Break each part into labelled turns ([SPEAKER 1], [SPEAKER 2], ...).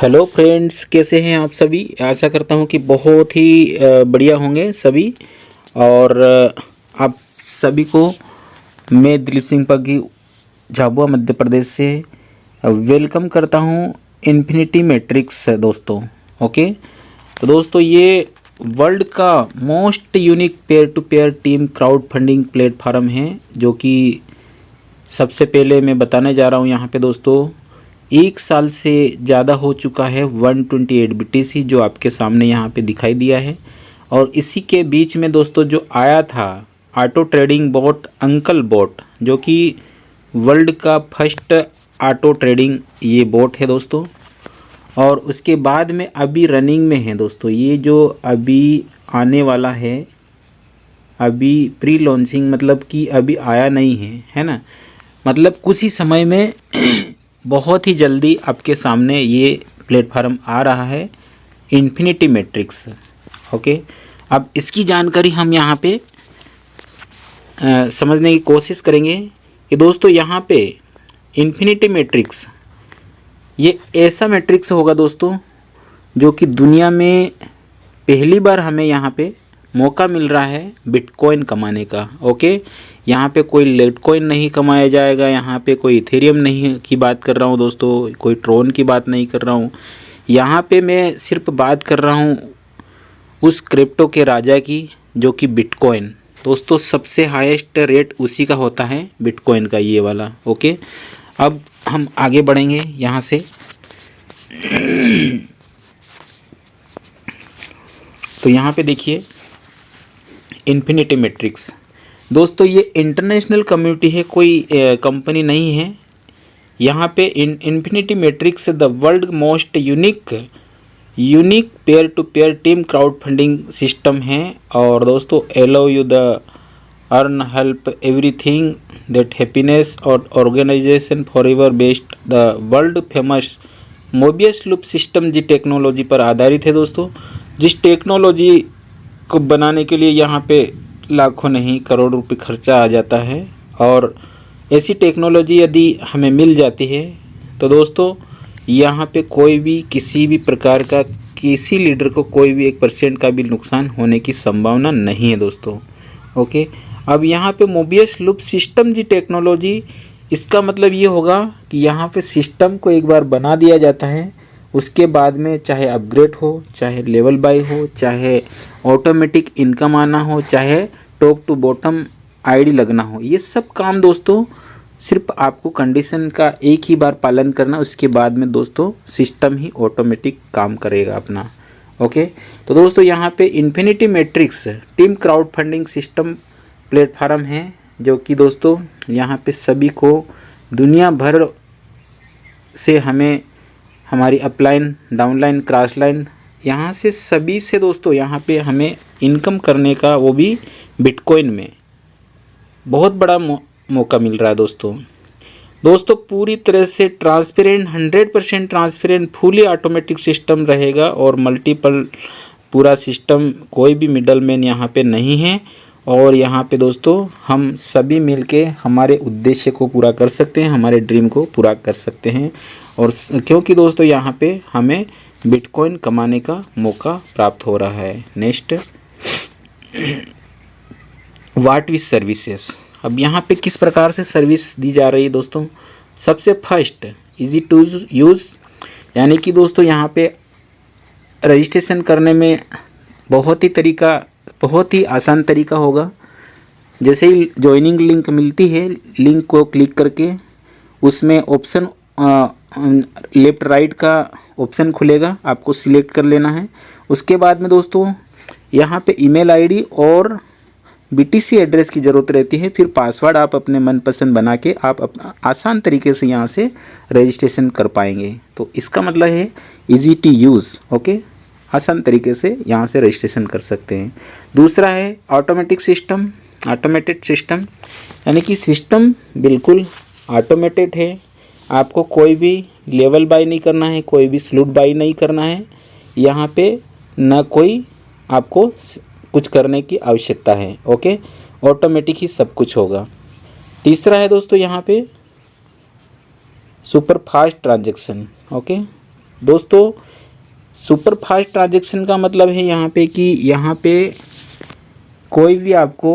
[SPEAKER 1] Hello friends, कैसे हैं आप सभी। आशा करता हूं कि बहुत ही बढ़िया होंगे सभी। और आप सभी को मैं दिलीप सिंह पग्गी झाबुआ मध्य प्रदेश से वेलकम करता हूं इन्फिनिटी मैट्रिक्स दोस्तों। ओके, तो दोस्तों ये वर्ल्ड का most unique pair to pair team crowd funding platform है, जो कि सबसे पहले मैं बताने जा रहा हूं यहाँ पे दोस्तों। 1 साल से ज़्यादा हो चुका है 128 BTC जो आपके सामने यहाँ पे दिखाई दिया है। और इसी के बीच में दोस्तों जो आया था auto trading boat uncle boat, जो कि वर्ल्ड का फर्स्ट ऑटो ट्रेडिंग ये बोट है दोस्तों। और उसके बाद में अभी रनिंग में है दोस्तों, ये जो अभी आने वाला है, अभी प्री लॉन्चिंग मतलब कि अभी आया नहीं है ना, मतलब कुछ ही समय में बहुत ही जल्दी आपके सामने ये प्लेटफॉर्म आ रहा है इन्फिनिटी मैट्रिक्स। ओके, अब इसकी जानकारी हम यहाँ पे समझने की कोशिश करेंगे कि दोस्तों यहाँ पे इन्फिनिटी मैट्रिक्स ये ऐसा मैट्रिक्स होगा दोस्तों जो कि दुनिया में पहली बार हमें यहाँ पे मौका मिल रहा है बिटकॉइन कमाने का। ओके, यहाँ पे कोई लिटकॉइन नहीं कमाया जाएगा, यहाँ पे कोई इथेरियम नहीं की बात कर रहा हूँ दोस्तों, कोई ट्रोन की बात नहीं कर रहा हूँ। यहाँ पे मैं सिर्फ बात कर रहा हूँ उस क्रिप्टो के राजा की, जो कि बिटकॉइन दोस्तों। सबसे हाईएस्ट रेट उसी का होता है बिटकॉइन का, ये वाला। ओके, अब हम आगे बढ़ेंगे यहाँ से। तो यहाँ पे देखिए इन्फिनिटी मैट्रिक्स दोस्तों, ये इंटरनेशनल कम्युनिटी है, कोई कंपनी नहीं है। यहाँ पे infinity matrix the world most unique pair to pair team crowd funding system है। और दोस्तों allow you the earn help everything that happiness और organisation for ever based the world famous Mobius loop system जी technology पर आधारित है दोस्तों। जिस टेक्नोलॉजी को बनाने के लिए यहाँ पे लाखों नहीं करोड़ रुपए खर्चा आ जाता है, और ऐसी टेक्नोलॉजी यदि हमें मिल जाती है तो दोस्तों यहाँ पे कोई भी किसी भी प्रकार का किसी लीडर को कोई भी 1% का भी नुकसान होने की संभावना नहीं है दोस्तों। ओके, अब यहाँ पे मोबियस लूप सिस्टम जी टेक्नोलॉजी, इसका मतलब ये होगा कि यहाँ पे सिस्टम को एक बार बना दिया जाता है, उसके बाद में चाहे अपग्रेड हो, चाहे लेवल बाय हो, चाहे ऑटोमेटिक इनकम आना हो, चाहे टॉप टू बॉटम आईडी लगना हो, ये सब काम दोस्तों सिर्फ आपको कंडीशन का एक ही बार पालन करना, उसके बाद में दोस्तों सिस्टम ही ऑटोमेटिक काम करेगा अपना। ओके, तो दोस्तों यहाँ पे infinity matrix team crowd funding system platform है, जो कि दोस्तों यहाँ पे सभी को दुनिया भर से हमें हमारी अपलाइन डाउनलाइन क्रॉस लाइन यहाँ से सभी से दोस्तों यहाँ पे हमें इनकम करने का, वो भी बिटकॉइन में बहुत बड़ा मौका मिल रहा है दोस्तों पूरी तरह से transparent 100% transparent fully automatic system रहेगा, और मल्टीपल पूरा सिस्टम, कोई भी मिडल मैन यहाँ पे नहीं है। और यहाँ पे दोस्तों हम सभी मिलके हमारे उद्देश्य को पूरा कर सकते हैं, हमारे ड्रीम को पूरा कर सकते हैं। और क्योंकि दोस्तों यहाँ पे हमें बिटकॉइन कमाने का मौका प्राप्त हो रहा है। Next, what with services. अब यहाँ पे किस प्रकार से सर्विस दी जा रही है दोस्तों। सबसे फर्स्ट इजी टू यूज़, यानी कि दोस्तों यहाँ पे रजिस्ट्रेशन करने में बहुत ही आसान तरीका होगा। जैसे ही ज्वाइनिंग लिंक मिलती है, लिंक को क्लिक करके उसमें ऑप्शन लेफ़्ट राइट का ऑप्शन खुलेगा, आपको सिलेक्ट कर लेना है। उसके बाद में दोस्तों यहाँ पे ईमेल आईडी और BTC एड्रेस की ज़रूरत रहती है। फिर पासवर्ड आप अपने मनपसंद बना के आप अपना आसान तरीके से यहाँ से रजिस्ट्रेशन कर पाएंगे। तो इसका मतलब है इजी टू यूज़। ओके, आसान तरीके से यहाँ से रजिस्ट्रेशन कर सकते हैं। दूसरा है ऑटोमेटेड सिस्टम, यानी कि सिस्टम बिल्कुल ऑटोमेटेड है। आपको कोई भी लेवल बाय नहीं करना है, कोई भी स्लूट बाय नहीं करना है, यहाँ पे ना कोई आपको कुछ करने की आवश्यकता है। ओके, ऑटोमेटिक ही सब कुछ होगा। तीसरा है दोस्तों यहाँ पे सुपर फास्ट ट्रांजैक्शन। ओके, दोस्तों सुपर फास्ट ट्रांजैक्शन का मतलब है यहाँ पे कि यहाँ पे कोई भी आपको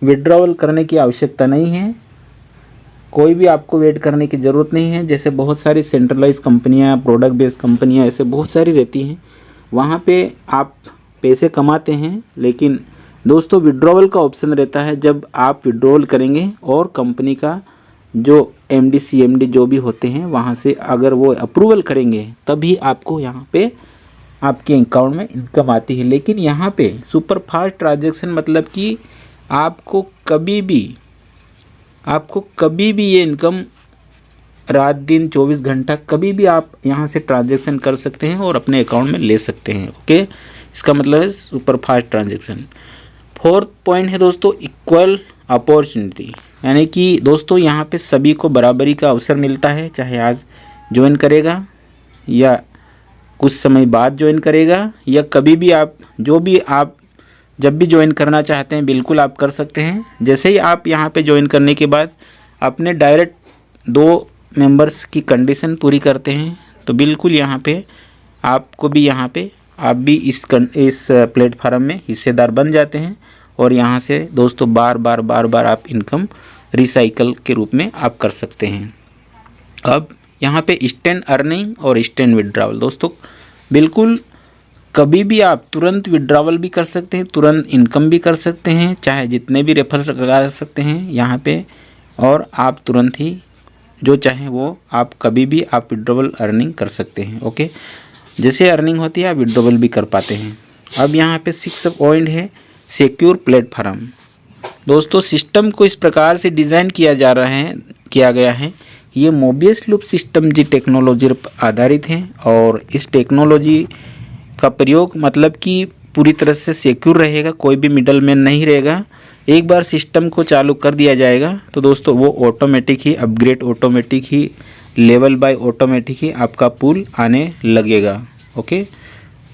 [SPEAKER 1] विड्रॉवल करने की आवश्यकता नहीं है, कोई भी आपको वेट करने की ज़रूरत नहीं है। जैसे बहुत सारी सेंट्रलाइज कंपनियाँ, प्रोडक्ट बेस्ड कंपनियाँ ऐसे बहुत सारी रहती हैं, वहाँ पे आप पैसे कमाते हैं, लेकिन दोस्तों विड्रॉवल का ऑप्शन रहता है जब आप विड्रॉवल करेंगे और कंपनी का जो एमडी सीएमडी जो भी होते हैं वहाँ से अगर वो अप्रूवल करेंगे तभी आपको यहाँ पे आपके अकाउंट में इनकम आती है। लेकिन यहाँ पे सुपर फास्ट ट्रांजैक्शन मतलब कि आपको कभी भी ये इनकम रात दिन 24 घंटा कभी भी आप यहाँ से ट्रांजैक्शन कर सकते हैं और अपने अकाउंट में ले सकते हैं। ओके, इसका मतलब है super fast transaction. Fourth point है दोस्तों इक्वल अपॉर्चुनिटी, यानी कि दोस्तों यहाँ पे सभी को बराबरी का अवसर मिलता है, चाहे आज ज्वाइन करेगा या कुछ समय बाद ज्वाइन करेगा या कभी भी आप जब भी ज्वाइन करना चाहते हैं बिल्कुल आप कर सकते हैं। जैसे ही आप यहाँ पे ज्वाइन करने के बाद अपने डायरेक्ट 2 मेंबर्स की कंडीशन पूरी करते हैं तो बिल्कुल यहाँ पे आपको भी आप भी इस प्लेटफार्म में हिस्सेदार बन जाते हैं और यहाँ से दोस्तों बार बार आप इनकम रिसाइकल के रूप में आप कर सकते हैं। अब यहाँ पे इंस्टेंट अर्निंग और इंस्टेंट विड्रॉवल, दोस्तों बिल्कुल कभी भी आप तुरंत विड्रॉवल भी कर सकते हैं, तुरंत इनकम भी कर सकते हैं, चाहे जितने भी रेफर लगा सकते हैं यहाँ पे, और आप तुरंत ही जो चाहें वो आप कभी भी आप विड्रॉवल अर्निंग कर सकते हैं। ओके, जैसे अर्निंग होती है आप विड्रॉवल भी कर पाते हैं। अब यहाँ पे 6 पॉइंट है सिक्योर प्लेटफार्म। दोस्तों सिस्टम को इस प्रकार से डिज़ाइन किया गया है, ये मोबियस लूप सिस्टम जी टेक्नोलॉजी पर आधारित है और इस टेक्नोलॉजी का प्रयोग मतलब कि पूरी तरह से सिक्योर रहेगा, कोई भी मिडल मैन नहीं रहेगा। एक बार सिस्टम को चालू कर दिया जाएगा तो दोस्तों वो ऑटोमेटिक ही अपग्रेड, ऑटोमेटिक ही लेवल बाय ऑटोमेटिक ही आपका पूल आने लगेगा। ओके,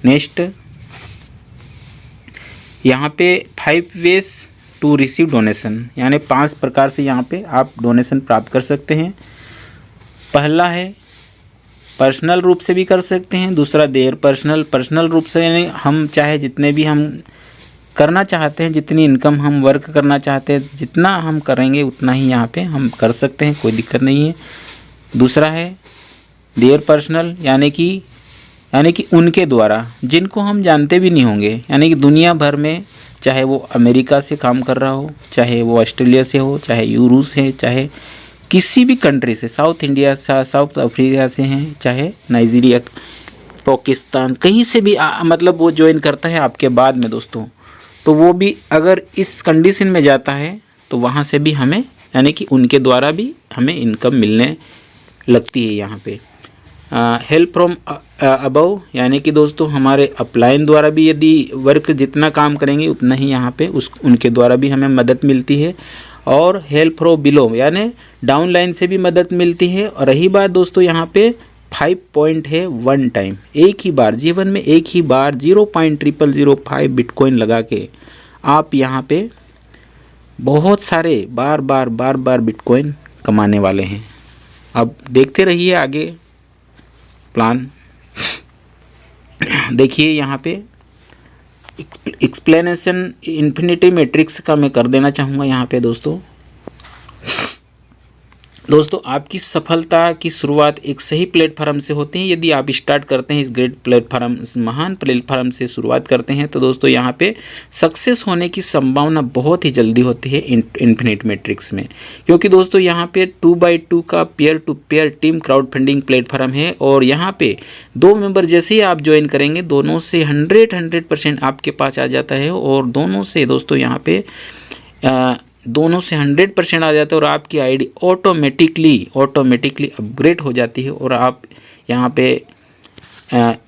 [SPEAKER 1] नेक्स्ट यहाँ पे 5 वेज टू रिसीव डोनेशन, यानी 5 प्रकार से यहाँ पे आप डोनेशन प्राप्त कर सकते हैं। पहला है पर्सनल रूप से भी कर सकते हैं, दूसरा देयर पर्सनल रूप से, यानी हम चाहे जितने भी हम करना चाहते हैं, जितनी इनकम हम वर्क करना चाहते हैं, जितना हम करेंगे उतना ही यहाँ पे हम कर सकते हैं, कोई दिक्कत नहीं है। दूसरा है देयर पर्सनल, यानी कि उनके द्वारा, जिनको हम जानते भी नहीं होंगे, यानी कि दुनिया भर में चाहे वो अमेरिका से काम कर रहा हो, चाहे वो ऑस्ट्रेलिया से हो, चाहे यूरोप से, चाहे किसी भी कंट्री से, साउथ इंडिया से, साउथ अफ्रीका से हैं, चाहे नाइजीरिया, पाकिस्तान, कहीं से भी मतलब वो ज्वाइन करता है आपके बाद में दोस्तों, तो वो भी अगर इस कंडीशन में जाता है तो वहाँ से भी हमें, यानी कि उनके द्वारा भी हमें इनकम मिलने लगती है। यहाँ पे हेल्प फ्रॉम अबव, यानी कि दोस्तों हमारे अपलाइन द्वारा भी यदि वर्क जितना काम करेंगे उतना ही यहाँ पे उनके द्वारा भी हमें मदद मिलती है। और हेल्प फ्रॉम बिलो, यानी डाउनलाइन से भी मदद मिलती है। और रही बात दोस्तों यहाँ पे 5 पॉइंट है वन टाइम, एक ही बार जीवन में एक ही बार 0.0005 बिटकॉइन लगा के आप यहाँ पे बहुत सारे बार बार बिटकॉइन कमाने वाले हैं। अब देखते रहिए आगे प्लान। देखिए यहाँ पे एक्सप्लेनेशन इन्फिनिटी मैट्रिक्स का मैं कर देना चाहूँगा यहाँ पे दोस्तों आपकी सफलता की शुरुआत एक सही प्लेटफार्म से होती है। यदि आप स्टार्ट करते हैं इस ग्रेट प्लेटफार्म, इस महान प्लेटफार्म से शुरुआत करते हैं तो दोस्तों यहाँ पे सक्सेस होने की संभावना बहुत ही जल्दी होती है इन्फिनिटी मैट्रिक्स में, क्योंकि दोस्तों यहाँ पे 2x2 का pair to pair team crowd funding platform है। और यहाँ पे 2 मेंबर जैसे ही आप ज्वाइन करेंगे दोनों से 100% आपके पास आ जाता है, और दोनों से दोस्तों यहाँ पे दोनों से 100% आ जाता है और आपकी आईडी ऑटोमेटिकली अपग्रेड हो जाती है। और आप यहाँ पे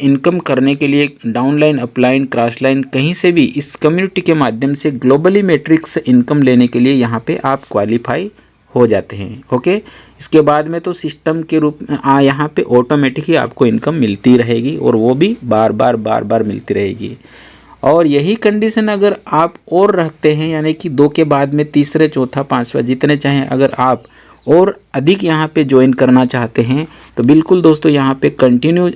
[SPEAKER 1] इनकम करने के लिए डाउनलाइन, अपलाइन, क्रॉसलाइन कहीं से भी इस कम्युनिटी के माध्यम से ग्लोबली मैट्रिक्स इनकम लेने के लिए यहाँ पे आप क्वालिफाई हो जाते हैं। ओके, इसके बाद में तो सिस्टम के रूप में यहाँ पे ऑटोमेटिक ही आपको इनकम मिलती रहेगी और वो भी बार बार मिलती रहेगी। और यही कंडीशन अगर आप और रखते हैं, यानी कि 2 के बाद में तीसरे, चौथा, 5वां जितने चाहें अगर आप और अधिक यहाँ पे ज्वाइन करना चाहते हैं तो बिल्कुल दोस्तों यहाँ पे कंटिन्यू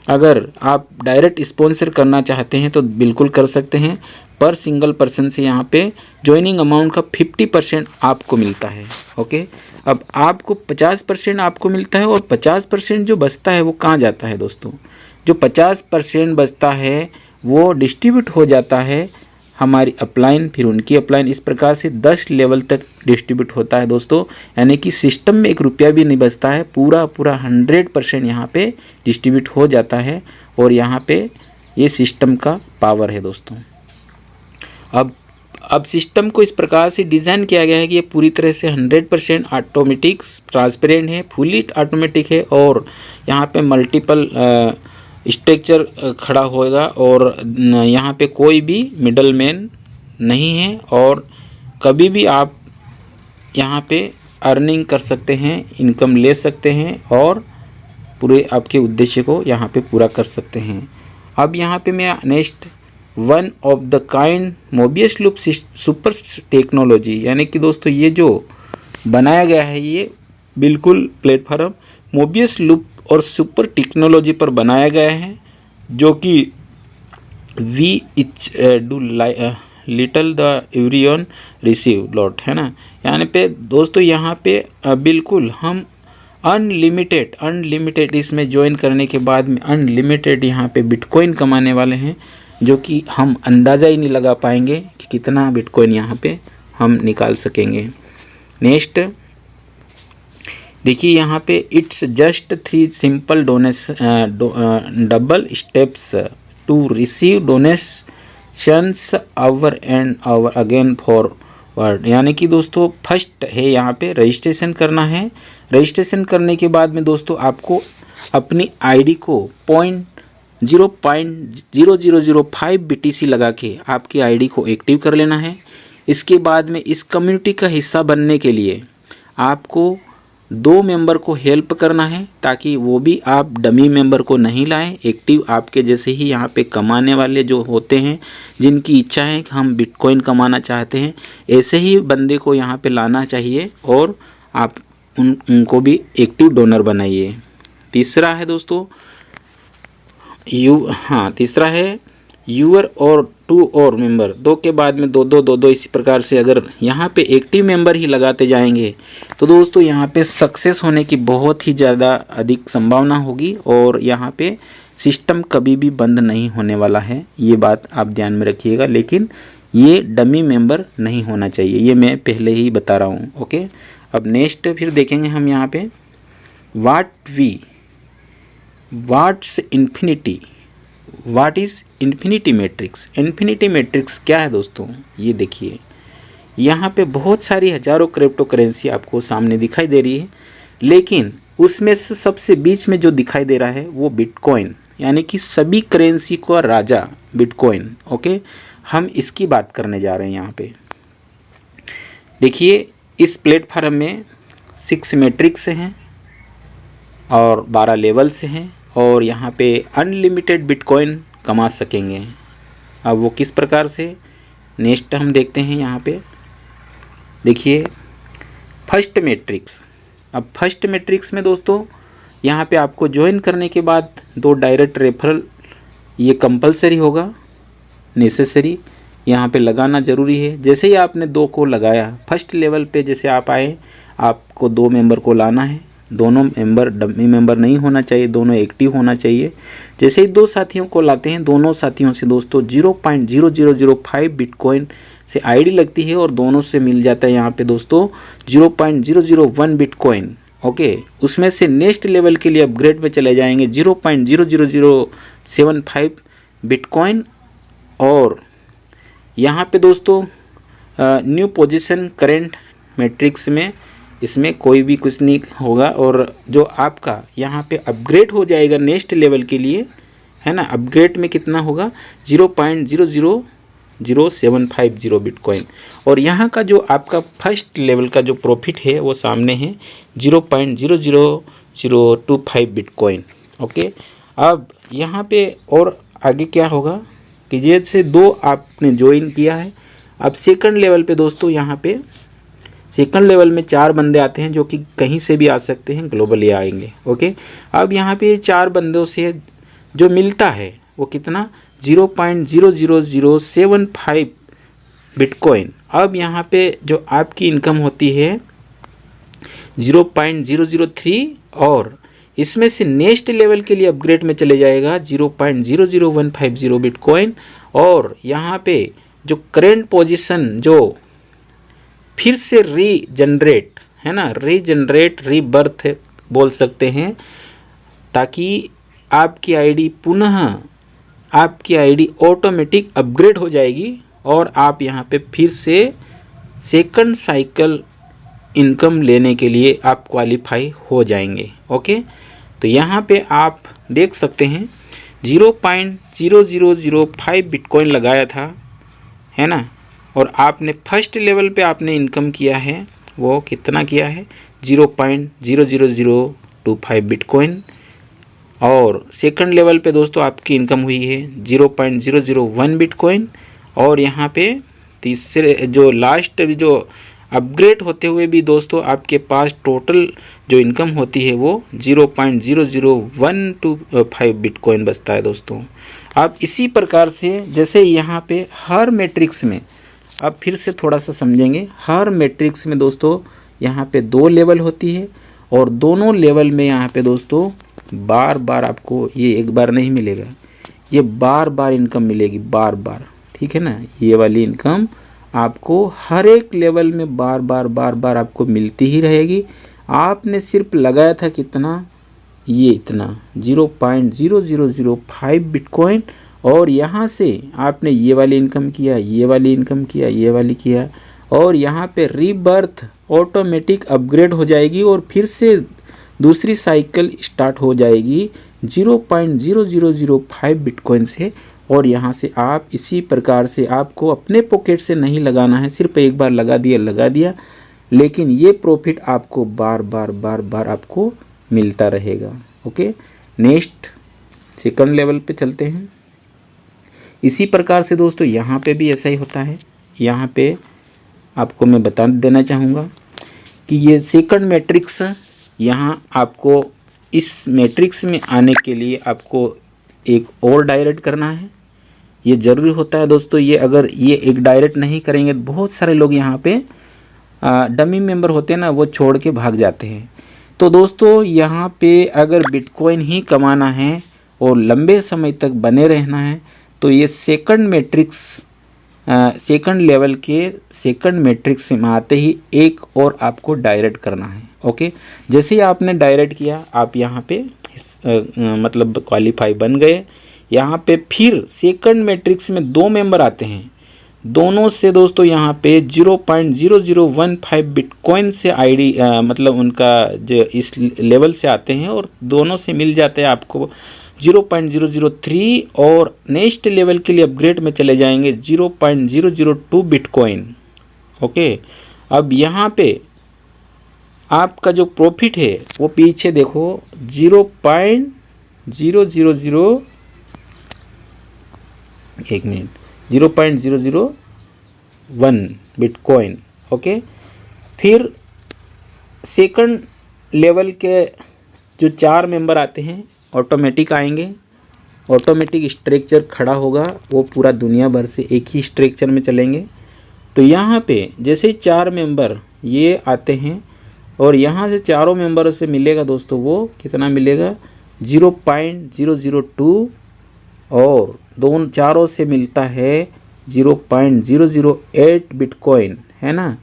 [SPEAKER 1] अगर आप डायरेक्ट स्पॉन्सर करना चाहते हैं तो बिल्कुल कर सकते हैं। पर सिंगल पर्सन से यहाँ पे ज्वाइनिंग अमाउंट का 50% आपको मिलता है। ओके, अब आपको 50% आपको मिलता है और 50% जो बचता है वो कहाँ जाता है दोस्तों? जो 50% बचता है वो डिस्ट्रीब्यूट हो जाता है हमारी अपलाइन, फिर उनकी अपलाइन, इस प्रकार से 10 लेवल तक डिस्ट्रीब्यूट होता है दोस्तों। यानी कि सिस्टम में 1 रुपया भी नहीं बचता है, पूरा 100% यहाँ पे डिस्ट्रीब्यूट हो जाता है। और यहाँ पे ये सिस्टम का पावर है दोस्तों। अब सिस्टम को इस प्रकार से डिज़ाइन किया गया है कि ये पूरी तरह से 100% ऑटोमेटिक, ट्रांसपेरेंट है, फुली ऑटोमेटिक है और यहाँ पे मल्टीपल स्ट्रक्चर खड़ा होएगा और यहाँ पे कोई भी मिडल मैन नहीं है और कभी भी आप यहाँ पे अर्निंग कर सकते हैं, इनकम ले सकते हैं और पूरे आपके उद्देश्य को यहाँ पे पूरा कर सकते हैं। अब यहाँ पे मैं next one of the kind Mobius loop super technology, यानी कि दोस्तों ये जो बनाया गया है ये बिल्कुल प्लेटफॉर्म मोबियस लूप और सुपर टेक्नोलॉजी पर बनाया गया है, जो कि we each do little the everyone receive lot, है ना। यानी पे दोस्तों यहाँ पे बिल्कुल हम अनलिमिटेड इसमें ज्वाइन करने के बाद में अनलिमिटेड यहाँ पे बिटकॉइन कमाने वाले हैं, जो कि हम अंदाज़ा ही नहीं लगा पाएंगे कि कितना बिटकॉइन यहाँ पे हम निकाल सकेंगे। नेक्स्ट देखिए यहाँ पे it's just 3 simple double steps to receive donations hour and hour again forward. यानी कि दोस्तों फर्स्ट है यहाँ पे रजिस्ट्रेशन करना है। रजिस्ट्रेशन करने के बाद में दोस्तों आपको अपनी आईडी को 0.0005 BTC लगा के आपकी आईडी को एक्टिव कर लेना है। इसके बाद में इस कम्युनिटी का हिस्सा बनने के लिए आपको 2 मेंबर को हेल्प करना है, ताकि वो भी आप डमी मेंबर को नहीं लाएं। एक्टिव आपके जैसे ही यहाँ पे कमाने वाले जो होते हैं, जिनकी इच्छा है कि हम बिटकॉइन कमाना चाहते हैं, ऐसे ही बंदे को यहाँ पे लाना चाहिए और आप उनको भी एक्टिव डोनर बनाइए। तीसरा है दोस्तों तीसरा है यूअर और 2 और मेंबर, 2 के बाद में 2 इसी प्रकार से अगर यहाँ पे एक्टिव मेंबर ही लगाते जाएंगे तो दोस्तों यहाँ पे सक्सेस होने की बहुत ही ज़्यादा अधिक संभावना होगी और यहाँ पे सिस्टम कभी भी बंद नहीं होने वाला है। ये बात आप ध्यान में रखिएगा, लेकिन ये डमी मेंबर नहीं होना चाहिए, ये मैं पहले ही बता रहा हूँ। ओके, अब नेक्स्ट फिर देखेंगे हम यहाँ पे what's infinity, what is infinity matrix. Infinity matrix क्या है दोस्तों? ये देखिए यहाँ पे बहुत सारी हज़ारों क्रिप्टो करेंसी आपको सामने दिखाई दे रही है, लेकिन उसमें से सबसे बीच में जो दिखाई दे रहा है वो बिटकॉइन, यानी कि सभी करेंसी का राजा बिटकॉइन। ओके, हम इसकी बात करने जा रहे हैं। यहाँ पे देखिए इस प्लेटफॉर्म में 6 मैट्रिक्स हैं और 12 लेवल्स हैं और यहाँ पे अनलिमिटेड बिटकॉइन कमा सकेंगे। अब वो किस प्रकार से, नेक्स्ट हम देखते हैं। यहाँ पे देखिए फर्स्ट मैट्रिक्स। अब फर्स्ट मैट्रिक्स में दोस्तों यहाँ पे आपको ज्वाइन करने के बाद 2 डायरेक्ट रेफरल ये कंपलसरी होगा, नेसेसरी यहाँ पे लगाना ज़रूरी है। जैसे ही आपने 2 को लगाया फर्स्ट लेवल पे, जैसे आप आए, आपको 2 मेंबर को लाना है। दोनों मेंबर डमी मेंबर नहीं होना चाहिए, दोनों एक्टिव होना चाहिए। जैसे ही 2 साथियों को लाते हैं, दोनों साथियों से दोस्तों 0.0005 बिटकॉइन से आईडी लगती है और दोनों से मिल जाता है यहाँ पे दोस्तों 0.001 बिटकॉइन। ओके, उसमें से नेक्स्ट लेवल के लिए अपग्रेड में चले जाएंगे 0.00075 बिटकॉइन। और यहाँ पे दोस्तों न्यू पोजीशन करेंट मैट्रिक्स में इसमें कोई भी कुछ नहीं होगा और जो आपका यहाँ पे अपग्रेड हो जाएगा नेक्स्ट लेवल के लिए, है ना, अपग्रेड में कितना होगा 0.000750 बिटकॉइन। और यहाँ का जो आपका फर्स्ट लेवल का जो प्रॉफिट है वो सामने है 0.00025 बिटकॉइन। ओके, अब यहाँ पे और आगे क्या होगा कि जैसे 2 आपने ज्वाइन किया है, अब सेकंड लेवल पे दोस्तों यहाँ पे सेकंड लेवल में 4 बंदे आते हैं जो कि कहीं से भी आ सकते हैं, ग्लोबली आएंगे। ओके, अब यहाँ पे 4 बंदों से जो मिलता है वो कितना 0.00075 बिटकॉइन। अब यहाँ पे जो आपकी इनकम होती है 0.003 और इसमें से नेक्स्ट लेवल के लिए अपग्रेड में चले जाएगा 0.00150 बिटकॉइन। और यहाँ पे जो करेंट पोजीशन जो फिर से रीजनरेट है ना, रीजनरेट रीबर्थ बोल सकते हैं, ताकि आपकी आईडी पुनः आपकी आईडी ऑटोमेटिक अपग्रेड हो जाएगी और आप यहाँ पे फिर से सेकंड साइकिल इनकम लेने के लिए आप क्वालिफाई हो जाएंगे। ओके, तो यहाँ पे आप देख सकते हैं 0.0005 बिटकॉइन लगाया था, है ना, और आपने फर्स्ट लेवल पे आपने इनकम किया है, वो कितना किया है 0.00025 बिटकॉइन। और सेकंड लेवल पे दोस्तों आपकी इनकम हुई है 0.001 बिटकॉइन। और यहाँ पे तीसरे जो लास्ट जो अपग्रेड होते हुए भी दोस्तों आपके पास टोटल जो इनकम होती है वो 0.00125 बिटकॉइन बचता है दोस्तों। आप इसी प्रकार से जैसे यहाँ पे हर मैट्रिक्स में, अब फिर से थोड़ा सा समझेंगे, हर मैट्रिक्स में दोस्तों यहाँ पे 2 लेवल होती है और दोनों लेवल में यहाँ पे दोस्तों बार बार आपको ये एक बार नहीं मिलेगा, ये बार बार इनकम मिलेगी, बार बार, ठीक है ना। ये वाली इनकम आपको हर एक लेवल में बार बार आपको मिलती ही रहेगी। आपने सिर्फ लगाया था कितना, ये इतना 0.0005 बिटकॉइन और यहाँ से आपने ये वाली इनकम किया, ये वाली इनकम किया, ये वाली किया और यहाँ पे रीबर्थ ऑटोमेटिक अपग्रेड हो जाएगी और फिर से दूसरी साइकिल स्टार्ट हो जाएगी 0.0005 बिटकॉइन से। और यहाँ से आप इसी प्रकार से आपको अपने पॉकेट से नहीं लगाना है, सिर्फ एक बार लगा दिया, लेकिन ये प्रॉफिट आपको बार बार आपको मिलता रहेगा। ओके, नेक्स्ट सेकंड लेवल पे चलते हैं। इसी प्रकार से दोस्तों यहाँ पे भी ऐसा ही होता है। यहाँ पे आपको मैं बता देना चाहूँगा कि ये सेकंड मैट्रिक्स, यहाँ आपको इस मैट्रिक्स में आने के लिए आपको एक और डायरेक्ट करना है, ये ज़रूरी होता है दोस्तों। ये अगर ये एक डायरेक्ट नहीं करेंगे तो बहुत सारे लोग यहाँ पे डमी मेंबर होते हैं ना, वो छोड़ के भाग जाते हैं। तो दोस्तों यहाँ पे अगर बिटकॉइन ही कमाना है और लंबे समय तक बने रहना है तो ये सेकंड मैट्रिक्स, सेकंड लेवल के सेकंड मैट्रिक्स में आते ही एक और आपको डायरेक्ट करना है। ओके, जैसे ही आपने डायरेक्ट किया आप यहाँ पे मतलब क्वालिफाई बन गए। यहाँ पे फिर सेकंड मैट्रिक्स में 2 मेंबर आते हैं, दोनों से दोस्तों यहाँ पे 0.0015 बिटकॉइन से आईडी मतलब उनका जो इस लेवल से आते हैं और दोनों से मिल जाते हैं आपको 0.003 और नेक्स्ट लेवल के लिए अपग्रेड में चले जाएंगे 0.002 बिटकॉइन। ओके, अब यहाँ पे आपका जो प्रॉफिट है वो पीछे देखो 0.001 बिटकॉइन। ओके, फिर सेकंड लेवल के जो 4 मेंबर आते हैं ऑटोमेटिक आएंगे, ऑटोमेटिक स्ट्रक्चर खड़ा होगा, वो पूरा दुनिया भर से एक ही स्ट्रक्चर में चलेंगे। तो यहाँ पे जैसे 4 मेंबर ये आते हैं और यहाँ से चारों मेंबरों से मिलेगा दोस्तों, वो कितना मिलेगा 0.002 और दोनों चारों से मिलता है 0.008 बिटकॉइन, है ना।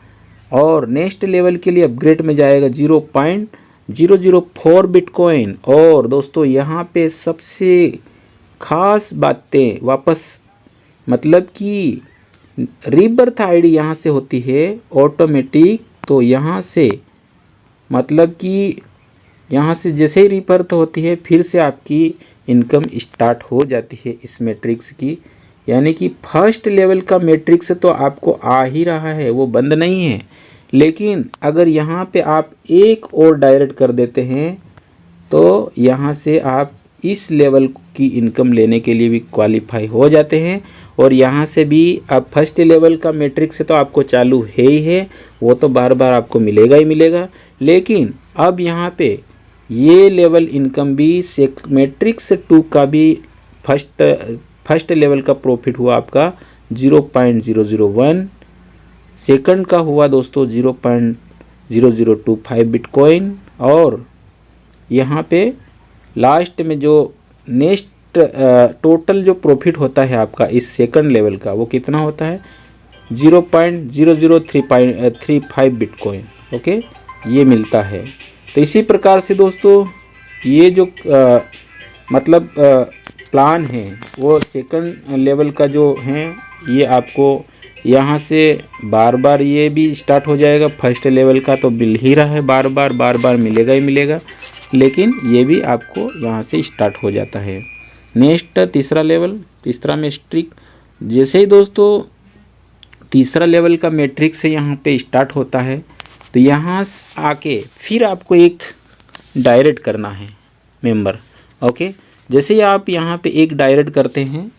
[SPEAKER 1] और नेक्स्ट लेवल के लिए अपग्रेड में जाएगा 0.004 बिटकॉइन। और दोस्तों यहाँ पे सबसे ख़ास बातें वापस, मतलब कि रीबर्थ आईडी यहाँ से होती है ऑटोमेटिक, तो यहाँ से मतलब कि यहाँ से जैसे ही रीबर्थ होती है फिर से आपकी इनकम स्टार्ट हो जाती है इस मैट्रिक्स की। यानी कि फर्स्ट लेवल का मैट्रिक्स तो आपको आ ही रहा है, वो बंद नहीं है। लेकिन अगर यहाँ पे आप एक और डायरेक्ट कर देते हैं तो यहाँ से आप इस लेवल की इनकम लेने के लिए भी क्वालिफाई हो जाते हैं। और यहाँ से भी आप फर्स्ट लेवल का मैट्रिक्स तो आपको चालू है ही है, वो तो बार बार आपको मिलेगा ही मिलेगा। लेकिन अब यहाँ पे ये लेवल इनकम भी मैट्रिक्स 2 का भी फर्स्ट लेवल का प्रॉफिट हुआ आपका 0.001, सेकंड का हुआ दोस्तों 0.0025 बिटकॉइन, और यहाँ पे लास्ट में जो नेक्स्ट टोटल जो प्रॉफिट होता है आपका इस सेकंड लेवल का वो कितना होता है 0.0035 बिटकॉइन। ओके, ये मिलता है। तो इसी प्रकार से दोस्तों ये जो मतलब प्लान है वो सेकंड लेवल का जो है ये आपको यहाँ से बार बार ये भी स्टार्ट हो जाएगा। फर्स्ट लेवल का तो मिल ही रहा है, बार बार मिलेगा ही मिलेगा, लेकिन ये भी आपको यहाँ से स्टार्ट हो जाता है। नेक्स्ट तीसरा लेवल, तीसरा मैट्रिक, जैसे ही दोस्तों तीसरा लेवल का मैट्रिक से यहाँ पे स्टार्ट होता है तो यहाँ आके फिर आपको एक डायरेक्ट करना है मेंबर। ओके, जैसे ही आप यहाँ पे एक डायरेक्ट करते हैं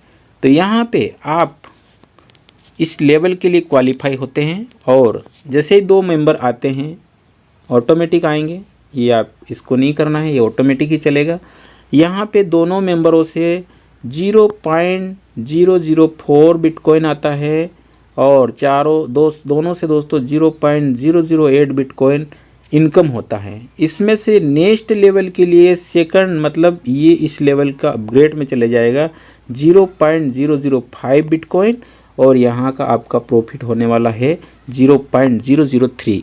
[SPEAKER 1] तो यहाँ पे आप इस लेवल के लिए क्वालिफाई होते हैं, और जैसे ही 2 मेंबर आते हैं ऑटोमेटिक आएंगे, ये आप इसको नहीं करना है, ये ऑटोमेटिक ही चलेगा। यहाँ पे दोनों मेंबरों से 0.004 बिटकॉइन आता है, और दोनों से दोस्तों 0.008 बिटकॉइन इनकम होता है। इसमें से नेक्स्ट लेवल के लिए सेकंड मतलब ये इस लेवल का अपग्रेड में चले जाएगा 0.005 बिटकॉइन, और यहाँ का आपका प्रॉफिट होने वाला है 0.003।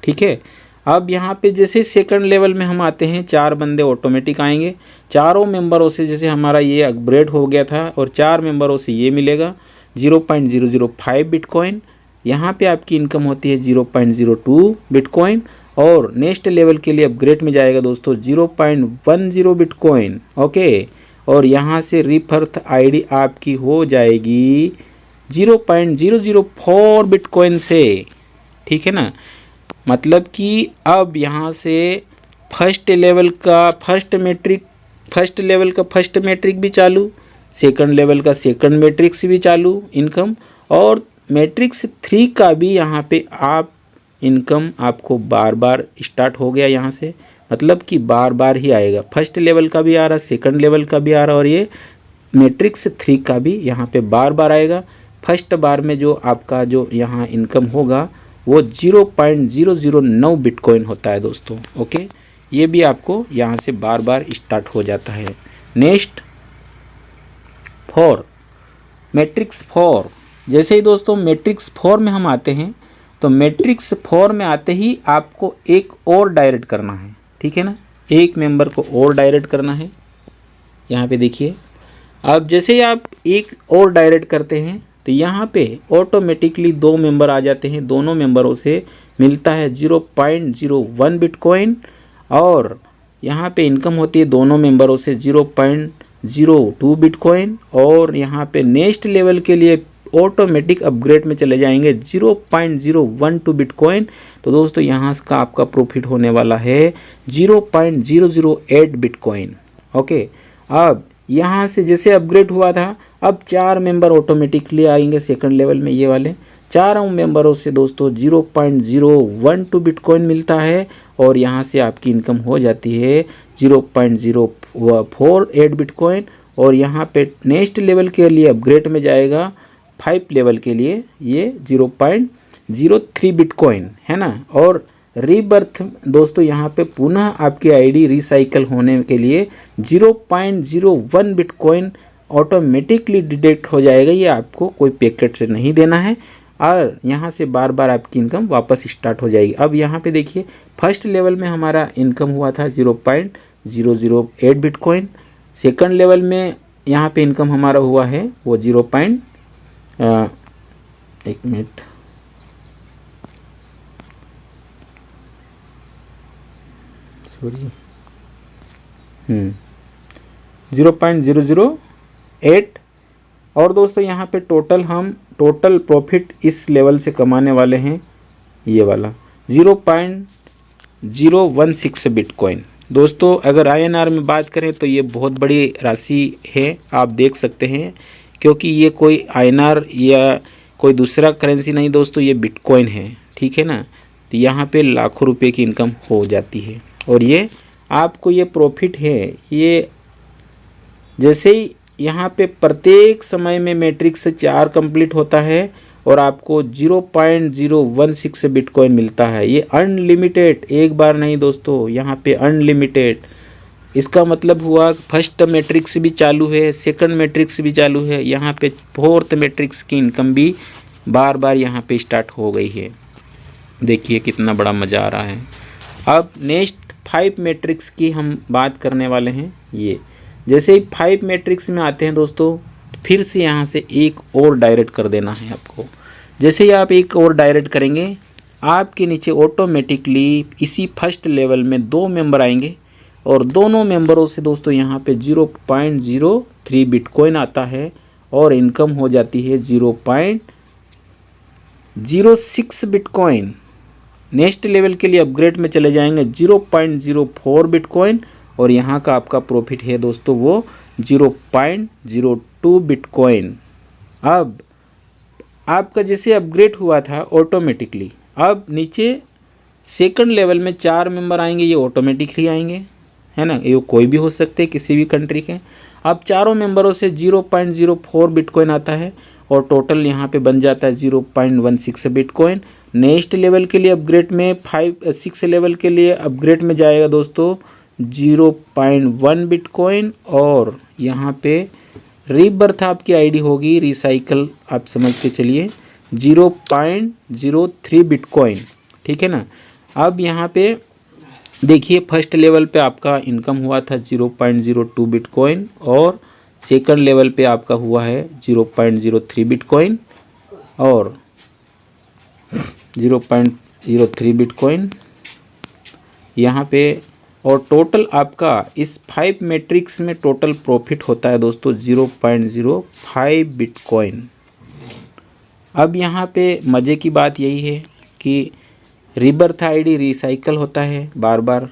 [SPEAKER 1] ठीक है, अब यहाँ पे जैसे सेकंड लेवल में हम आते हैं 4 बंदे ऑटोमेटिक आएंगे, चारों मेंबरों से जैसे हमारा ये अपग्रेड हो गया था और 4 मेंबरों से ये मिलेगा 0.005 बिटकॉइन। यहाँ पे आपकी इनकम होती है 0.02 बिटकॉइन, और नेक्स्ट लेवल के लिए अपग्रेड में जाएगा दोस्तों 0.10 बिटकॉइन। ओके, और यहाँ से रिफर्थ आईडी आपकी हो जाएगी 0.004 बिटकॉइन से। ठीक है ना, मतलब कि अब यहाँ से फर्स्ट लेवल का फर्स्ट मैट्रिक भी चालू, सेकंड लेवल का सेकंड मैट्रिक्स भी चालू इनकम, और मैट्रिक्स 3 का भी यहाँ पे आप इनकम आपको बार बार स्टार्ट हो गया यहाँ से, मतलब कि बार बार ही आएगा। फर्स्ट लेवल का भी आ रहा, सेकंड लेवल का भी आ रहा, और ये मैट्रिक्स 3 का भी यहाँ पे बार बार आएगा। फर्स्ट बार में जो आपका जो यहाँ इनकम होगा वो 0.009 बिटकॉइन होता है दोस्तों। ओके, ये भी आपको यहाँ से बार बार स्टार्ट हो जाता है। नेक्स्ट 4 मैट्रिक्स 4, जैसे ही दोस्तों मैट्रिक्स 4 में हम आते हैं तो मैट्रिक्स 4 में आते ही आपको एक और डायरेक्ट करना है। ठीक है ना, एक मेंबर को और डायरेक्ट करना है। यहाँ पे देखिए, अब जैसे ही आप एक और डायरेक्ट करते हैं तो यहाँ पे ऑटोमेटिकली 2 मेंबर आ जाते हैं, दोनों मेंबरों से मिलता है 0.01 बिटकॉइन, और यहाँ पे इनकम होती है दोनों मेंबरों से 0.02 बिटकॉइन, और यहाँ पे नेक्स्ट लेवल के लिए ऑटोमेटिक अपग्रेड में चले जाएंगे 0.012 बिटकॉइन। तो दोस्तों यहाँ का आपका प्रॉफिट होने वाला है 0.008 बिटकॉइन। ओके, अब यहाँ से जैसे अपग्रेड हुआ था अब 4 मेंबर ऑटोमेटिकली आएंगे सेकंड लेवल में, ये वाले 4 मेंबरों से दोस्तों 0.012 बिटकॉइन मिलता है, और यहाँ से आपकी इनकम हो जाती है 0.048 बिटकॉइन, और यहाँ पे नेक्स्ट लेवल के लिए अपग्रेड में जाएगा 5 लेवल के लिए ये 0.03 बिटकॉइन है ना। और रीबर्थ दोस्तों यहाँ पे पुनः आपकी आईडी रिसाइकल होने के लिए 0.01 बिटकॉइन ऑटोमेटिकली डिडक्ट हो जाएगा, ये आपको कोई पैकेट से नहीं देना है, और यहाँ से बार बार आपकी इनकम वापस स्टार्ट हो जाएगी। अब यहाँ पे देखिए फर्स्ट लेवल में हमारा इनकम हुआ था 0.008 बिटकॉइन, सेकंड लेवल में यहाँ पे इनकम हमारा हुआ है वो 0.008, और दोस्तों यहाँ पे टोटल प्रॉफिट इस लेवल से कमाने वाले हैं ये वाला 0.016 बिटकॉइन। दोस्तों अगर INR में बात करें तो ये बहुत बड़ी राशि है, आप देख सकते हैं, क्योंकि ये कोई INR या कोई दूसरा करेंसी नहीं दोस्तों, ये बिटकॉइन है। ठीक है ना, तो यहाँ पे लाखों रुपए की इनकम हो जाती है, और ये आपको ये प्रॉफिट है, ये जैसे ही यहाँ पे प्रत्येक समय में मैट्रिक्स 4 कंप्लीट होता है और आपको 0.016 बिटकॉइन मिलता है। ये अनलिमिटेड, एक बार नहीं दोस्तों, यहाँ पे अनलिमिटेड। इसका मतलब हुआ फर्स्ट मैट्रिक्स भी चालू है, सेकंड मैट्रिक्स भी चालू है, यहाँ पे फोर्थ मैट्रिक्स की इनकम भी बार बार यहाँ पे स्टार्ट हो गई है। देखिए कितना बड़ा मज़ा आ रहा है। अब नेक्स्ट 5 मैट्रिक्स की हम बात करने वाले हैं। ये जैसे ही 5 मैट्रिक्स में आते हैं दोस्तों, फिर से यहाँ से एक और डायरेक्ट कर देना है आपको। जैसे ही आप एक और डायरेक्ट करेंगे, आपके नीचे ऑटोमेटिकली इसी फर्स्ट लेवल में 2 मेंबर आएंगे और दोनों मेंबरों से दोस्तों यहाँ पे 0.03 बिटकॉइन आता है और इनकम हो जाती है 0.06 बिटकॉइन। नेक्स्ट लेवल के लिए अपग्रेड में चले जाएंगे 0.04 बिटकॉइन और यहाँ का आपका प्रॉफिट है दोस्तों वो 0.02 बिटकॉइन। अब आपका जैसे अपग्रेड हुआ था ऑटोमेटिकली, अब नीचे सेकंड लेवल में 4 मेंबर आएंगे, ये ऑटोमेटिकली आएंगे, है ना। ये कोई भी हो सकते हैं, किसी भी कंट्री के। अब चारों मेंबरों से 0.04 बिटकॉइन आता है और टोटल यहाँ पे बन जाता है 0.16 बिटकॉइन। नेक्स्ट लेवल के लिए अपग्रेड में 6 लेवल के लिए अपग्रेड में जाएगा दोस्तों 0.1 बिटकॉइन और यहाँ पे रीबर्थ आपकी आईडी होगी, रिसाइकल आप समझ के चलिए 0.03 बिटकॉइन, ठीक है ना। अब यहाँ पे देखिए फर्स्ट लेवल पे आपका इनकम हुआ था 0.02 बिटकॉइन और सेकंड लेवल पे आपका हुआ है 0.03 बिटकॉइन और 0.03 बिटकॉइन यहाँ पे। और टोटल आपका इस 5 मैट्रिक्स में टोटल प्रॉफिट होता है दोस्तों 0.05 बिटकॉइन। अब यहाँ पे मज़े की बात यही है कि रीबर्थ आईडी रिसाइकल होता है बार बार,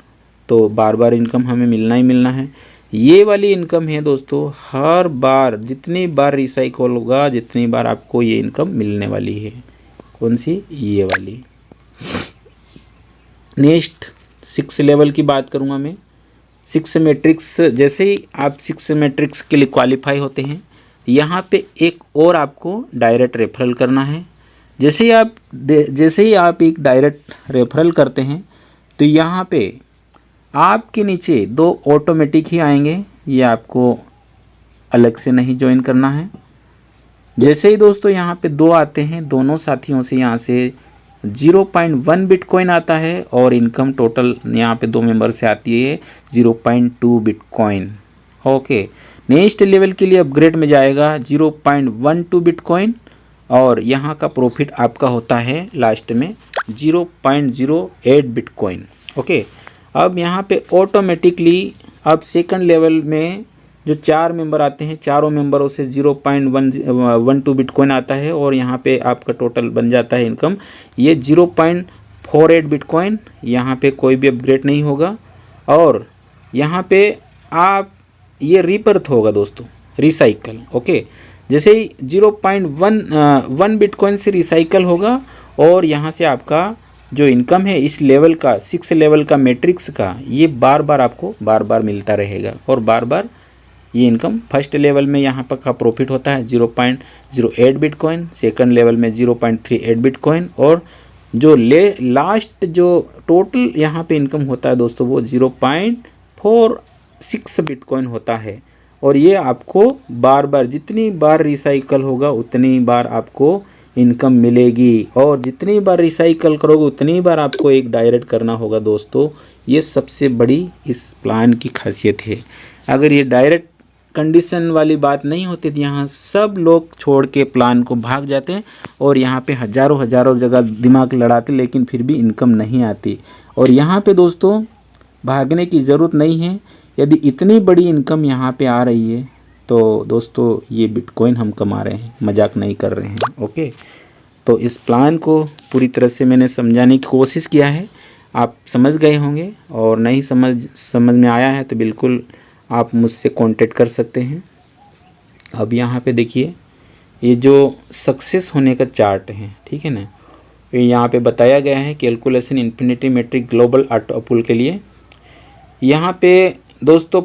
[SPEAKER 1] तो बार बार इनकम हमें मिलना ही मिलना है। ये वाली इनकम है दोस्तों, हर बार जितनी बार रिसाइकल होगा जितनी बार आपको ये इनकम मिलने वाली है। कौन सी? ये वाली। नेक्स्ट 6 लेवल की बात करूँगा मैं। 6 मैट्रिक्स, जैसे ही आप 6 मैट्रिक्स के लिए क्वालिफाई होते हैं, यहाँ पे एक और आपको डायरेक्ट रेफरल करना है। जैसे ही आप एक डायरेक्ट रेफरल करते हैं तो यहाँ पे आपके नीचे 2 ऑटोमेटिक ही आएंगे, ये आपको अलग से नहीं ज्वाइन करना है। जैसे ही दोस्तों यहाँ पे 2 आते हैं, दोनों साथियों से यहाँ से 0.1 बिटकॉइन आता है और इनकम टोटल यहाँ पे 2 मेंबर से आती है 0.2 बिटकॉइन। ओके, नेक्स्ट लेवल के लिए अपग्रेड में जाएगा 0.12 बिटकॉइन और यहाँ का प्रॉफिट आपका होता है लास्ट में 0.08 बिटकॉइन। ओके, अब यहाँ पे ऑटोमेटिकली अब सेकंड लेवल में जो 4 मेंबर आते हैं, चारों मेंबरों से 0.12 बिटकॉइन आता है और यहाँ पे आपका टोटल बन जाता है इनकम ये 0.48 बिटकॉइन। यहाँ पे कोई भी अपग्रेड नहीं होगा और यहाँ पे आप ये रीबर्थ होगा दोस्तों, रिसाइकल। ओके, जैसे ही 0.1 बिटकॉइन से रिसाइकल होगा और यहाँ से आपका जो इनकम है इस लेवल का 6 लेवल का मैट्रिक्स का, ये बार बार आपको बार बार मिलता रहेगा और बार बार ये इनकम। फर्स्ट लेवल में यहाँ पर का प्रॉफिट होता है 0.08 बिटकॉइन, सेकंड लेवल में 0.38 बिटकॉइन और जो लास्ट जो टोटल यहाँ पे इनकम होता है दोस्तों वो 0.46 बिटकॉइन होता है। और ये आपको बार बार जितनी बार रिसाइकल होगा उतनी बार आपको इनकम मिलेगी और जितनी बार रिसाइकल करोगे उतनी बार आपको एक डायरेक्ट करना होगा दोस्तों। ये सबसे बड़ी इस प्लान की खासियत है। अगर ये डायरेक्ट कंडीशन वाली बात नहीं होती तो यहाँ सब लोग छोड़ के प्लान को भाग जाते हैं और यहाँ पे हज़ारों जगह दिमाग लड़ाते लेकिन फिर भी इनकम नहीं आती। और यहाँ पे दोस्तों भागने की ज़रूरत नहीं है। यदि इतनी बड़ी इनकम यहाँ पे आ रही है तो दोस्तों ये बिटकॉइन हम कमा रहे हैं, मजाक नहीं कर रहे हैं। ओके, तो इस प्लान को पूरी तरह से मैंने समझाने की कोशिश किया है, आप समझ गए होंगे और नहीं समझ में आया है तो बिल्कुल आप मुझसे कांटेक्ट कर सकते हैं। अब यहाँ पे देखिए ये जो सक्सेस होने का चार्ट है, ठीक है ना, ये यहाँ पे बताया गया है calculation infinity matrix global auto pool के लिए। यहाँ पे दोस्तों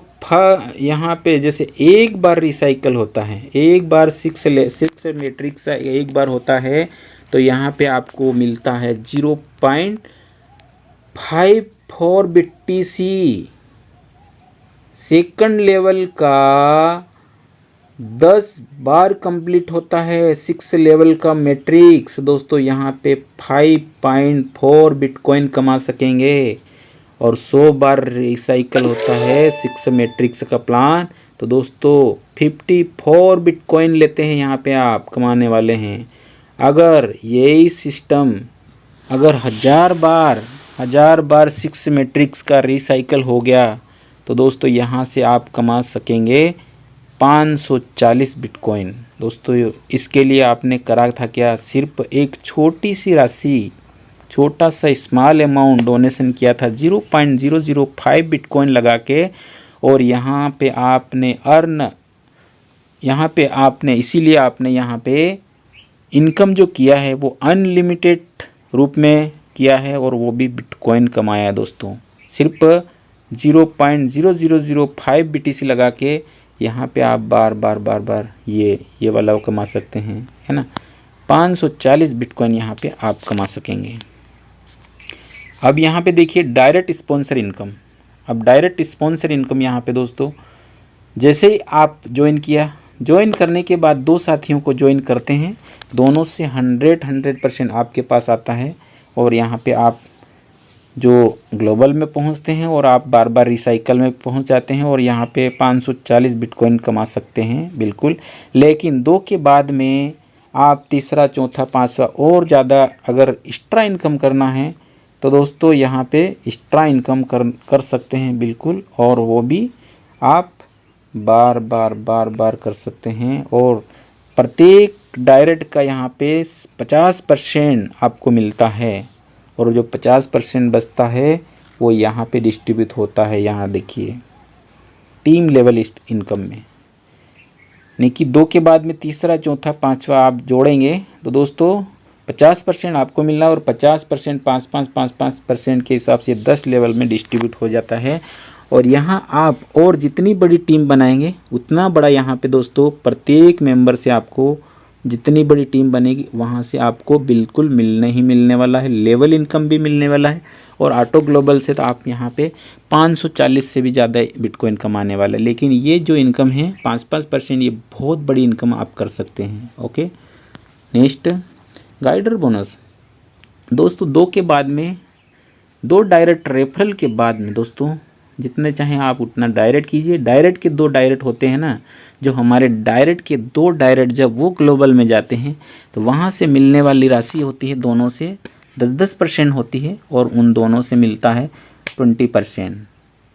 [SPEAKER 1] यहाँ पे जैसे एक बार रिसाइकल होता है, एक बार सिक्स मैट्रिक्स एक बार होता है, तो यहाँ पे आपको मिलता है 0.54 BTC। सेकंड लेवल का 10 बार कंप्लीट होता है 6 लेवल का मैट्रिक्स। दोस्तों यहाँ पे 5.4 बिटकॉइन कमा सकेंगे, और 100 बार रिसाइकल होता है 6 मैट्रिक्स का प्लान, तो दोस्तों 54 बिटकॉइन लेते हैं यहाँ पे आप कमाने वाले हैं। अगर यही सिस्टम अगर 1000 बार 6 मैट्रिक्स का रिसाइकल हो गया, तो दोस्तों यहाँ से आप कमा सकेंगे 540 बिटकॉइन। दोस्तों इसके लिए आपने करा था क्या, सिर्फ एक छोटी सी राशि, छोटा सा स्मॉल अमाउंट डोनेशन किया था 0.005 बिटकॉइन लगा के, और यहाँ पे आपने इसीलिए आपने यहाँ पे इनकम जो किया है वो अनलिमिटेड रूप में किया है, और वो भी बिटकॉइन कमाया है। दोस्तों सिर्फ 0.0005 BTC लगा के यहाँ पे आप बार ये वाला कमा सकते हैं, है ना। 540 बिटकॉइन यहाँ पे आप कमा सकेंगे। अब यहाँ पे देखिए डायरेक्ट स्पॉन्सर इनकम। अब डायरेक्ट स्पॉन्सर इनकम यहाँ पे दोस्तों जैसे ही आप ज्वाइन करने के बाद 2 साथियों को ज्वाइन करते हैं, दोनों से 100% आपके पास आता है, और यहाँ पे आप जो ग्लोबल में पहुँचते हैं और आप बार रिसाइकल में पहुँच जाते हैं, और यहाँ पे 540 बिटकॉइन कमा सकते हैं बिल्कुल। लेकिन 2 के बाद में आप तीसरा, चौथा, पाँचवा और ज़्यादा अगर एक्स्ट्रा इनकम करना है, तो दोस्तों यहाँ पे एक्स्ट्रा इनकम कर सकते हैं बिल्कुल, और वो भी आप बार कर सकते हैं। और प्रत्येक डायरेक्ट का यहाँ पे 50% आपको मिलता है, और जो 50% बचता है वो यहाँ पे डिस्ट्रीब्यूट होता है। यहाँ देखिए टीम लेवल इनकम में, नहीं कि 2 के बाद में तीसरा, चौथा, पाँचवा आप जोड़ेंगे, तो दोस्तों 50% आपको मिलना, और 50% 5% के हिसाब से 10 लेवल में डिस्ट्रीब्यूट हो जाता है। और यहाँ आप और जितनी बड़ी टीम बनाएंगे उतना बड़ा यहाँ पे दोस्तों प्रत्येक मेंबर से आपको जितनी बड़ी टीम बनेगी वहाँ से आपको बिल्कुल मिलने वाला है, लेवल इनकम भी मिलने वाला है। और ऑटो ग्लोबल से तो आप यहाँ पे 540 से भी ज़्यादा बिटकॉइन कमाने वाला है। लेकिन ये जो इनकम है 5% ये बहुत बड़ी इनकम आप कर सकते हैं। Okay, next guider bonus. दोस्तों 2 के बाद में 2 डायरेक्ट रेफरल के बाद में दोस्तों जितने चाहें आप उतना डायरेक्ट कीजिए। डायरेक्ट के 2 डायरेक्ट होते हैं ना, जो हमारे डायरेक्ट के 2 डायरेक्ट जब वो ग्लोबल में जाते हैं तो वहाँ से मिलने वाली राशि होती है दोनों से 10% होती है, और उन दोनों से मिलता है 20%,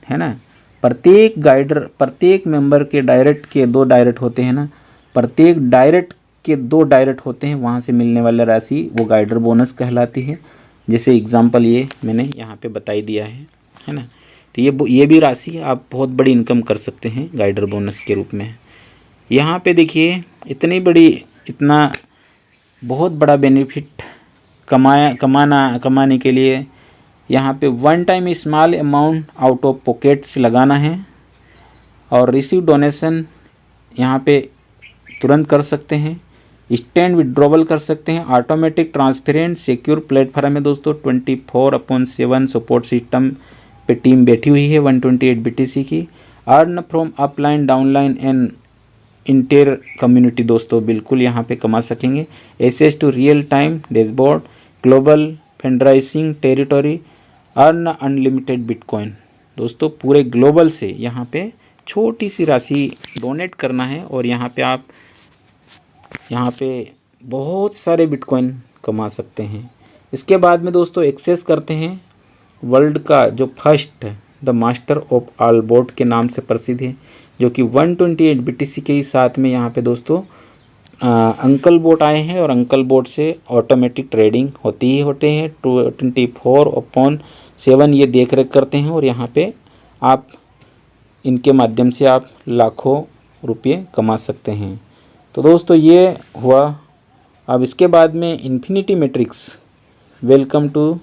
[SPEAKER 1] है ना। प्रत्येक मेंबर के डायरेक्ट के 2 डायरेक्ट होते हैं ना, प्रत्येक डायरेक्ट के 2 डायरेक्ट होते हैं, वहाँ से मिलने वाली राशि वो गाइडर बोनस कहलाती है। जैसे एग्जांपल ये मैंने यहाँ पे बताई दिया है ना। तो ये भी राशि आप बहुत बड़ी इनकम कर सकते हैं गाइडर बोनस के रूप में। यहाँ पे देखिए इतना बहुत बड़ा बेनिफिट कमाने के लिए यहाँ पे 1 time small amount out of pocket से लगाना है, और रिसीव डोनेशन यहाँ पे तुरंत कर सकते हैं, इंस्टेंट विड्रॉवल कर सकते हैं। ऑटोमेटिक ट्रांसपेरेंट सिक्योर प्लेटफॉर्म है दोस्तों, 24/7 सपोर्ट सिस्टम पे टीम बैठी हुई है 128 BTC की। Earn from upline, downline and inter community दोस्तों बिल्कुल यहाँ पे कमा सकेंगे। Access to real time dashboard, global fundraising territory, earn unlimited bitcoin. दोस्तों पूरे ग्लोबल से यहाँ पे छोटी सी राशि डोनेट करना है, और यहाँ पे बहुत सारे बिटकॉइन कमा सकते हैं। इसके बाद में दोस्तों एक्सेस करते हैं वर्ल्ड का जो first the master of all bot के नाम से प्रसिद्ध है, जो कि 128 BTC के ही साथ में यहाँ पे दोस्तों अंकल बोट आए हैं, और अंकल बोट से ऑटोमेटिक ट्रेडिंग होते हैं 24/7 ये देख रेख करते हैं, और यहाँ पे आप इनके माध्यम से आप लाखों रुपये कमा सकते हैं। तो दोस्तों ये हुआ। अब इसके बाद में infinity matrix, welcome to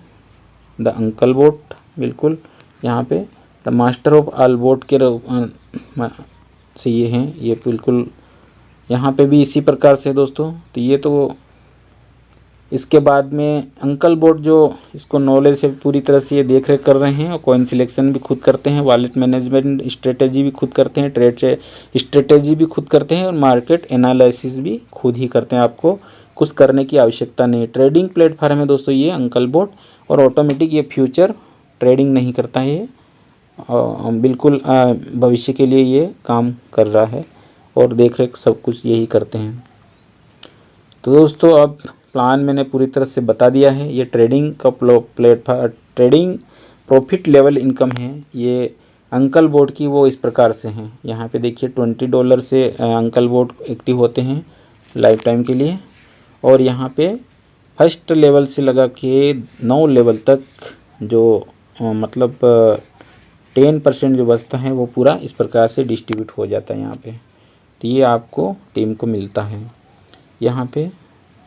[SPEAKER 1] the uncle bot, बिल्कुल यहाँ पे the master of all bot के से ये हैं, ये बिल्कुल यहाँ पे भी इसी प्रकार से दोस्तों। तो ये तो इसके बाद में अंकल बोट जो इसको नॉलेज से पूरी तरह से ये देख रेख कर रहे हैं और कॉइन सिलेक्शन भी खुद करते हैं, वॉलेट मैनेजमेंट स्ट्रेटेजी भी खुद करते हैं, ट्रेड से स्ट्रेटेजी भी खुद करते हैं और मार्केट एनालिसिस भी खुद ही करते हैं। आपको कुछ करने की आवश्यकता नहीं है। ट्रेडिंग प्लेटफॉर्म है दोस्तों ये अंकल बोट, और ऑटोमेटिक ये फ्यूचर ट्रेडिंग नहीं करता है, ये बिल्कुल भविष्य के लिए ये काम कर रहा है और देख रेख सब कुछ यही करते हैं। तो दोस्तों अब प्लान मैंने पूरी तरह से बता दिया है। ये ट्रेडिंग का platform, trading profit level income है ये अंकल बोट की, वो इस प्रकार से हैं। यहाँ पे देखिए $20 से अंकल बोट एक्टिव होते हैं लाइफ टाइम के लिए, और यहाँ पे फर्स्ट लेवल से लगा के 9 लेवल तक जो मतलब 10% जो बचता है वो पूरा इस प्रकार से डिस्ट्रीब्यूट हो जाता है यहाँ पे। तो ये आपको टीम को मिलता है यहाँ पे,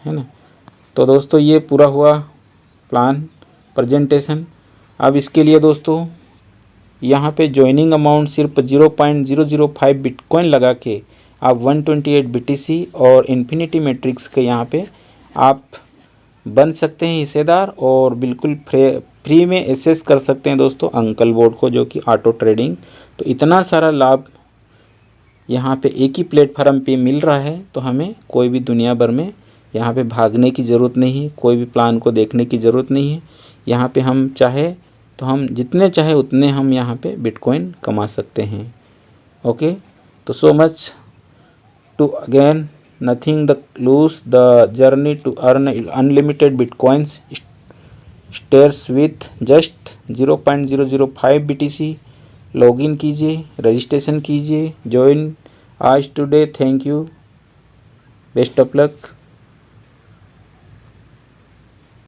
[SPEAKER 1] है ना। तो दोस्तों ये पूरा हुआ प्लान प्रेजेंटेशन। अब इसके लिए दोस्तों यहाँ पे ज्वाइनिंग अमाउंट सिर्फ 0.005 बिटकॉइन लगा के आप 128 BTC और इन्फिनिटी मैट्रिक्स के यहाँ पे आप बन सकते हैं हिस्सेदार, और बिल्कुल फ्री में एक्सेस कर सकते हैं दोस्तों अंकल बोट को, जो कि ऑटो ट्रेडिंग। तो इतना सारा लाभ यहाँ पे एक ही प्लेटफार्म पे मिल रहा है, तो हमें कोई भी दुनिया भर में यहाँ पे भागने की ज़रूरत नहीं है, कोई भी प्लान को देखने की ज़रूरत नहीं है। यहाँ पे हम चाहे तो हम जितने चाहे उतने हम यहाँ पे बिटकॉइन कमा सकते हैं। ओके, तो so much to again nothing the lose the journey to earn unlimited bitcoins stairs with just 0.005 BTC। Login कीजिए, रजिस्ट्रेशन कीजिए, ज्वाइन आज today. Thank you, best of luck.